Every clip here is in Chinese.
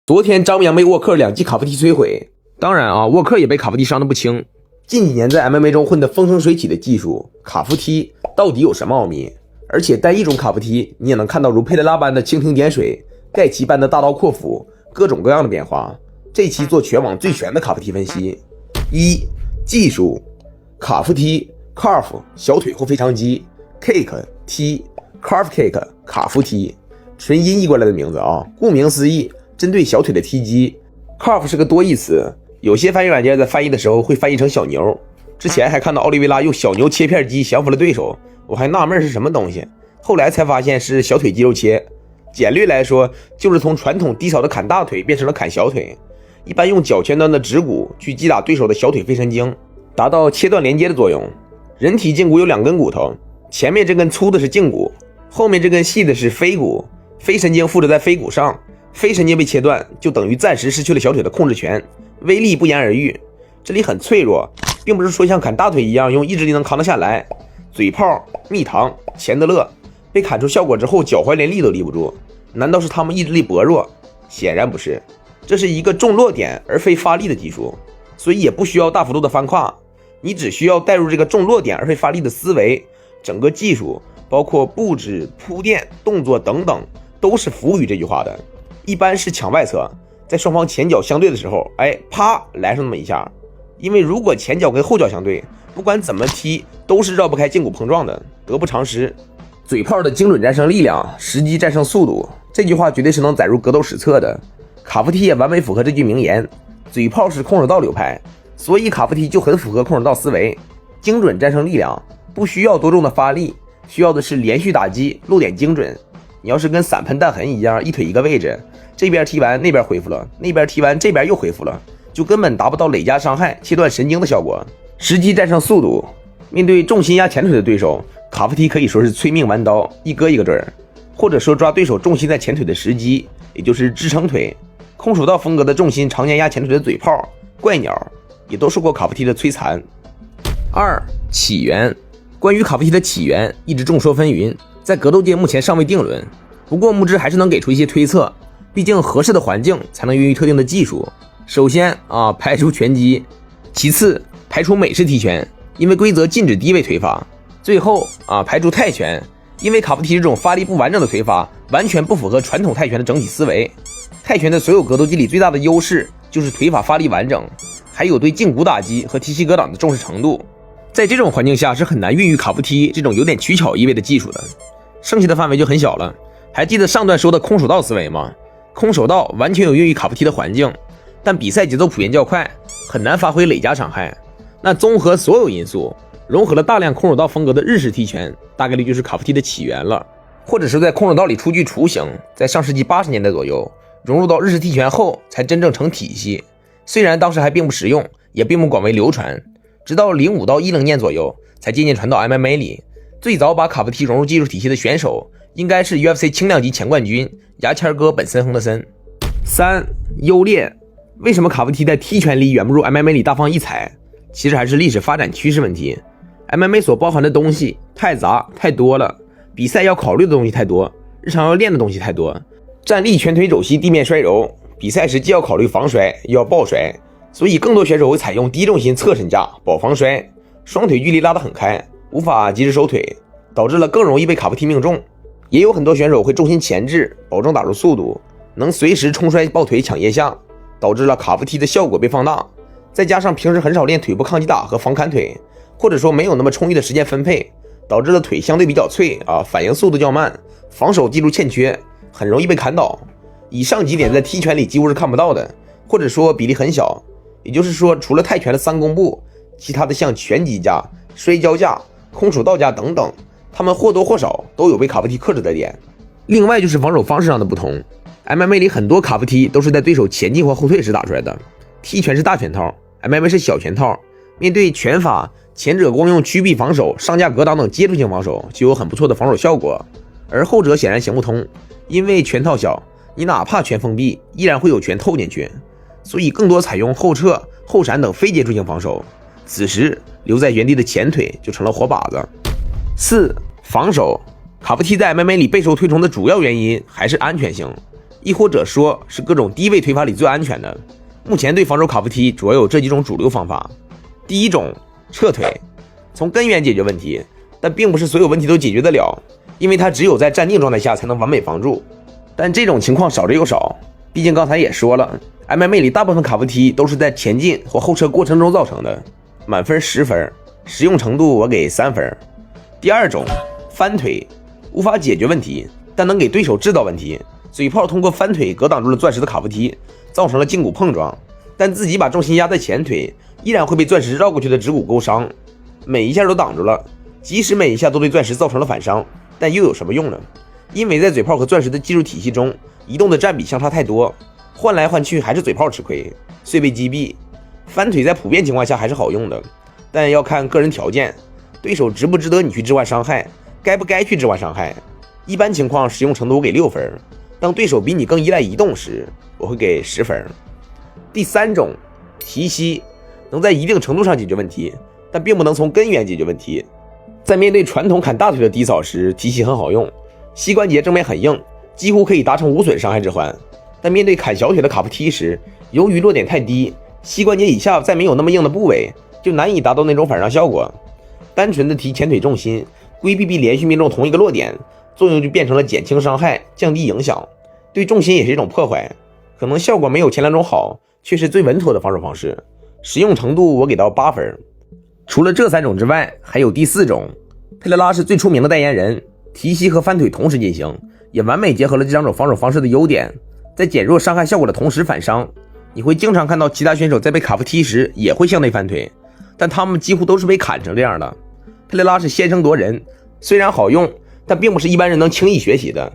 昨天张扬被沃克2记卡夫踢摧毁，当然啊，沃克也被卡夫踢伤得不轻。近几年在 MMA 中混得风生水起的技术，卡夫踢到底有什么奥秘？而且单一种卡夫踢你也能看到如佩雷拉般的蜻蜓点水，盖奇般的大刀阔斧，各种各样的变化。这期做全网最全的卡夫踢分析。1. 技术，卡夫踢 calf 小腿后腓肠肌 kick 踢 calf kick 卡夫踢，纯音译过来的名字啊，顾名思义，针对小腿的踢击。 calf 是个多义词，有些翻译软件在翻译的时候会翻译成小牛。之前还看到奥利维拉用小牛切片机降服了对手，我还纳闷是什么东西，后来才发现是小腿肌肉切。简略来说，就是从传统低扫的砍大腿变成了砍小腿，一般用脚前端的指骨去击打对手的小腿腓神经，达到切断连接的作用。人体胫骨有2根骨头，前面这根粗的是胫骨，后面这根细的是腓骨，腓神经附着在腓骨上，腓神经被切断就等于暂时失去了小腿的控制权，威力不言而喻。这里很脆弱，并不是说像砍大腿一样用意志力能扛得下来。嘴炮、蜜糖、钱德勒被砍出效果之后脚踝连立都立不住，难道是他们意志力薄弱？显然不是，这是一个重落点而非发力的技术，所以也不需要大幅度的翻胯，你只需要带入这个重落点而非发力的思维，整个技术包括布置、铺垫、动作等等都是服务于这句话的。一般是抢外侧，在双方前脚相对的时候，啪来上那么一下，因为如果前脚跟后脚相对，不管怎么踢都是绕不开胫骨碰撞的，得不偿失。嘴炮的精准战胜力量，时机战胜速度，这句话绝对是能载入格斗史册的。卡夫踢也完美符合这句名言，嘴炮是空手道流派，所以卡夫踢就很符合空手道思维。精准战胜力量，不需要多重的发力，需要的是连续打击，落点精准。你要是跟散喷弹痕一样，一腿一个位置，这边踢完那边恢复了，那边踢完这边又恢复了，就根本达不到累加伤害、切断神经的效果。时机战胜速度，面对重心压前腿的对手，卡夫踢可以说是催命弯刀，一个一个准儿，或者说抓对手重心在前腿的时机，也就是支撑腿。空手道风格的重心常年压前腿的嘴炮、怪鸟，也都受过卡夫踢的摧残。2. 起源，关于卡夫踢的起源一直众说纷纭，在格斗界目前尚未定论，不过木之还是能给出一些推测，毕竟合适的环境才能孕育特定的技术。首先排除拳击，其次排除美式踢拳，因为规则禁止低位推法，最后排除泰拳，因为卡夫踢这种发力不完整的推法完全不符合传统泰拳的整体思维。泰拳的所有格斗技里最大的优势就是腿法发力完整，还有对胫骨打击和提膝格挡的重视程度，在这种环境下是很难孕育卡夫踢这种有点取巧意味的技术的。剩下的范围就很小了，还记得上段说的空手道思维吗？空手道完全有孕育卡夫踢的环境，但比赛节奏普遍较快，很难发挥累加伤害。那综合所有因素，融合了大量空手道风格的日式踢拳，大概率就是卡夫踢的起源了，或者是在空手道里初具雏形，在上世纪80年代左右融入到日式踢拳后才真正成体系。虽然当时还并不实用，也并不广为流传，直到05到10年左右才渐渐传到 MMA 里。最早把卡夫踢融入技术体系的选手应该是 UFC 轻量级前冠军牙签哥本森亨德森。3. 优劣，为什么卡夫踢在踢拳里远不如 MMA 里大放异彩？其实还是历史发展趋势问题。 MMA 所包含的东西太杂太多了，比赛要考虑的东西太多，日常要练的东西太多。站立、拳腿、肘膝、地面摔揉，比赛时既要考虑防摔又要抱摔，所以更多选手会采用低重心侧身架保防摔，双腿距离拉得很开，无法及时收腿，导致了更容易被卡夫踢命中。也有很多选手会重心前置，保证打入速度，能随时冲摔抱腿抢腋下，导致了卡夫踢的效果被放大。再加上平时很少练腿部抗击打和防砍腿，或者说没有那么充裕的时间分配，导致了腿相对比较脆反应速度较慢，防守技术欠缺，很容易被砍倒。以上几点在踢拳里几乎是看不到的，或者说比例很小。也就是说，除了泰拳的3弓步，其他的像拳击架、摔跤架、空手道架等等，他们或多或少都有被卡夫踢克制的点。另外就是防守方式上的不同， MMA 里很多卡夫踢都是在对手前进或后退时打出来的，踢拳是大拳套， MMA 是小拳套。面对拳法，前者光用曲臂防守、上架格挡等接触性防守就有很不错的防守效果，而后者显然行不通，因为拳套小，你哪怕拳封闭依然会有拳透进去，所以更多采用后撤、后闪等非接触性防守，此时留在原地的前腿就成了活靶子。4. 防守，卡夫踢在 MMA 里备受推崇的主要原因还是安全性，亦或者说是各种低位推法里最安全的。目前对防守卡夫踢主要有这几种主流方法。第一种，撤退，从根源解决问题，但并不是所有问题都解决得了，因为它只有在站定状态下才能完美防住。但这种情况少之又少，毕竟刚才也说了， MMA 里大部分卡夫踢都是在前进或后撤过程中造成的。满分10分，实用程度我给3分。第二种，翻腿，无法解决问题，但能给对手制造问题。嘴炮通过翻腿格挡住了钻石的卡夫踢，造成了胫骨碰撞，但自己把重心压在前腿，依然会被钻石绕过去的指骨勾伤。每一下都挡住了，即使每一下都对钻石造成了反伤，但又有什么用呢？因为在嘴炮和钻石的技术体系中，移动的占比相差太多，换来换去还是嘴炮吃亏，遂被击毙。翻腿在普遍情况下还是好用的，但要看个人条件，对手值不值得你去置换伤害，该不该去置换伤害。一般情况实用程度我给6分，当对手比你更依赖移动时，我会给10分。第三种，提膝，能在一定程度上解决问题，但并不能从根源解决问题。在面对传统砍大腿的低扫时，提膝很好用，膝关节正面很硬，几乎可以达成无损伤害置换。但面对砍小腿的卡夫踢时，由于落点太低，膝关节以下再没有那么硬的部位，就难以达到那种反伤效果。单纯的提前腿重心，规避连续命中同一个落点，作用就变成了减轻伤害，降低影响，对重心也是一种破坏。可能效果没有前2种好，却是最稳妥的防守方式。实用程度我给到8分。除了这3种之外，还有第4种。佩雷拉是最出名的代言人，提膝和翻腿同时进行，也完美结合了这2种防守方式的优点，在减弱伤害效果的同时反伤。你会经常看到其他选手在被卡夫踢时也会向内翻腿，但他们几乎都是被砍成这样的。佩雷拉是先声夺人，虽然好用，但并不是一般人能轻易学习的，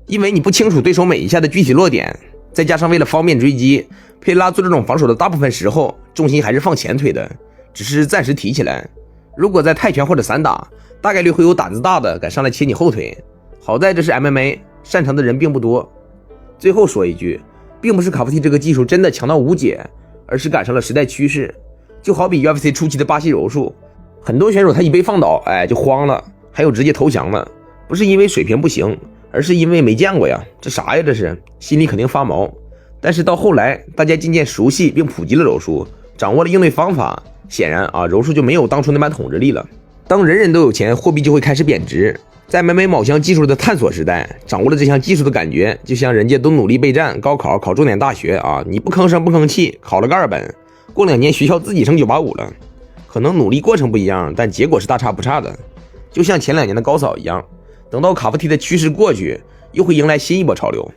因为你不清楚对手每一下的具体落点，再加上为了方便追击，佩雷拉做这种防守的大部分时候重心还是放前腿的，只是暂时提起来。如果在泰拳或者散打，大概率会有胆子大的敢上来切你后腿。好在这是 MMA， 擅长的人并不多。最后说一句，并不是卡夫踢这个技术真的强到无解，而是赶上了时代趋势。就好比 UFC 初期的巴西柔术，很多选手他一被放倒，就慌了，还有直接投降了，不是因为水平不行，而是因为没见过呀，这啥呀这是，心里肯定发毛。但是到后来，大家渐渐熟悉并普及了柔术，掌握了应对方法，显然柔术就没有当初那般统治力了。当人人都有钱，货币就会开始贬值。在MMA卯项技术的探索时代，掌握了这项技术的感觉，就像人家都努力备战高考，考重点大学你不吭声不吭气，考了个2本，过2年学校自己升985了。可能努力过程不一样，但结果是大差不差的。就像前2年的高扫一样，等到卡夫踢的趋势过去，又会迎来新一波潮流。